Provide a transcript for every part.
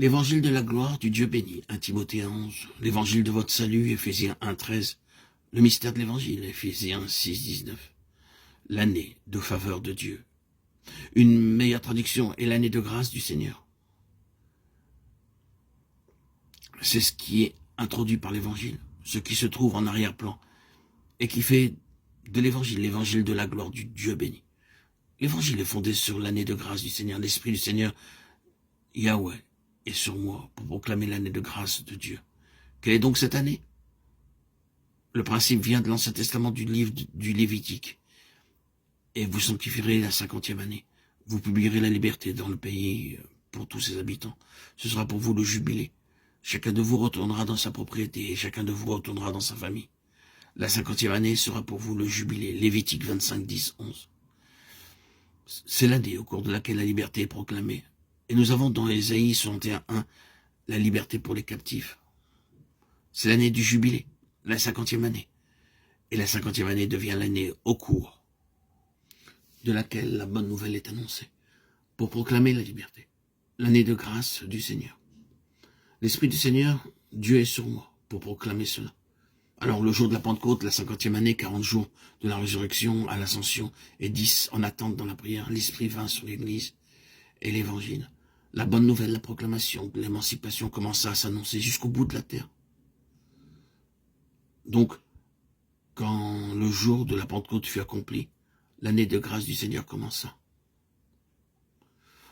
L'évangile de la gloire du Dieu béni, 1 Timothée 11, l'évangile de votre salut, Éphésiens 1, 13, le mystère de l'évangile, Éphésiens 6, 19, l'année de faveur de Dieu. Une meilleure traduction est l'année de grâce du Seigneur. C'est ce qui est introduit par l'évangile, ce qui se trouve en arrière-plan, et qui fait de l'évangile de la gloire du Dieu béni. L'évangile est fondé sur l'année de grâce du Seigneur, l'Esprit du Seigneur, Yahweh, est sur moi pour proclamer l'année de grâce de Dieu. Quelle est donc cette année? Le principe vient de l'Ancien Testament du livre du Lévitique. Et vous sanctifierez la 50e année. Vous publierez la liberté dans le pays pour tous ses habitants. Ce sera pour vous le jubilé. Chacun de vous retournera dans sa propriété et chacun de vous retournera dans sa famille. La 50e année sera pour vous le jubilé. Lévitique 25, 10, 11. C'est l'année au cours de laquelle la liberté est proclamée. Et nous avons dans Ésaïe 61, 1, la liberté pour les captifs. C'est l'année du jubilé, la 50e année. Et la 50e année devient l'année au cours de laquelle la bonne nouvelle est annoncée, pour proclamer la liberté, l'année de grâce du Seigneur. L'Esprit du Seigneur, Dieu est sur moi, pour proclamer cela. Alors le jour de la Pentecôte, la 50e année, 40 jours de la résurrection à l'ascension, et 10 en attente dans la prière, l'Esprit vint sur l'Église et l'Évangile. La bonne nouvelle, la proclamation de l'émancipation commença à s'annoncer jusqu'au bout de la terre. Donc, quand le jour de la Pentecôte fut accompli, l'année de grâce du Seigneur commença.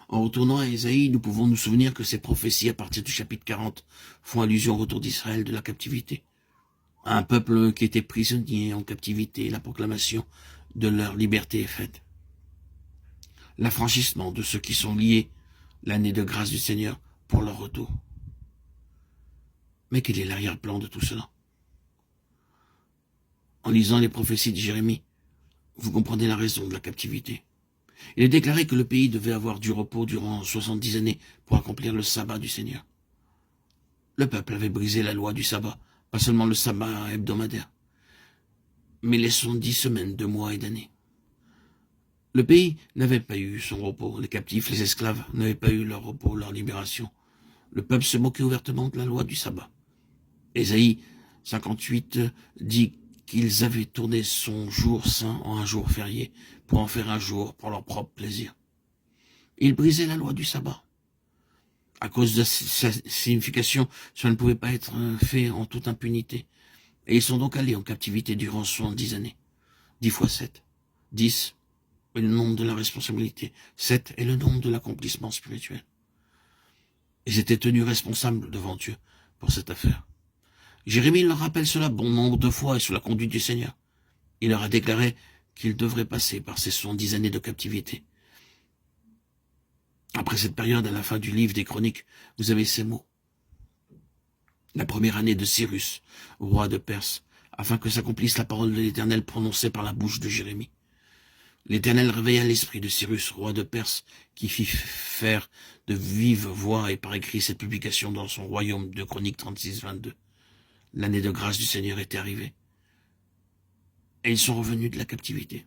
En retournant à Ésaïe, nous pouvons nous souvenir que ces prophéties à partir du chapitre 40 font allusion au retour d'Israël de la captivité, à un peuple qui était prisonnier en captivité. La proclamation de leur liberté est faite. L'affranchissement de ceux qui sont liés, l'année de grâce du Seigneur pour leur retour. Mais quel est l'arrière-plan de tout cela? En lisant les prophéties de Jérémie, vous comprenez la raison de la captivité. Il est déclaré que le pays devait avoir du repos durant 70 années pour accomplir le sabbat du Seigneur. Le peuple avait brisé la loi du sabbat, pas seulement le sabbat hebdomadaire, mais les 70 semaines de mois et d'années. Le pays n'avait pas eu son repos, les captifs, les esclaves n'avaient pas eu leur repos, leur libération. Le peuple se moquait ouvertement de la loi du sabbat. Ésaïe 58 dit qu'ils avaient tourné son jour saint en un jour férié pour en faire un jour pour leur propre plaisir. Ils brisaient la loi du sabbat. À cause de sa signification, cela ne pouvait pas être fait en toute impunité. Et ils sont donc allés en captivité durant 70 années. 10 fois 7. 10 est le nombre de la responsabilité. 7 est le nombre de l'accomplissement spirituel. Ils étaient tenus responsables devant Dieu pour cette affaire. Jérémie leur rappelle cela bon nombre de fois et sous la conduite du Seigneur. Il leur a déclaré qu'ils devraient passer par ces 70 années de captivité. Après cette période, à la fin du livre des Chroniques, vous avez ces mots. La première année de Cyrus, roi de Perse, afin que s'accomplisse la parole de l'Éternel prononcée par la bouche de Jérémie. L'Éternel réveilla l'esprit de Cyrus, roi de Perse, qui fit faire de vive voix et par écrit cette publication dans son royaume de Chroniques 36, 22. L'année de grâce du Seigneur était arrivée. Et ils sont revenus de la captivité.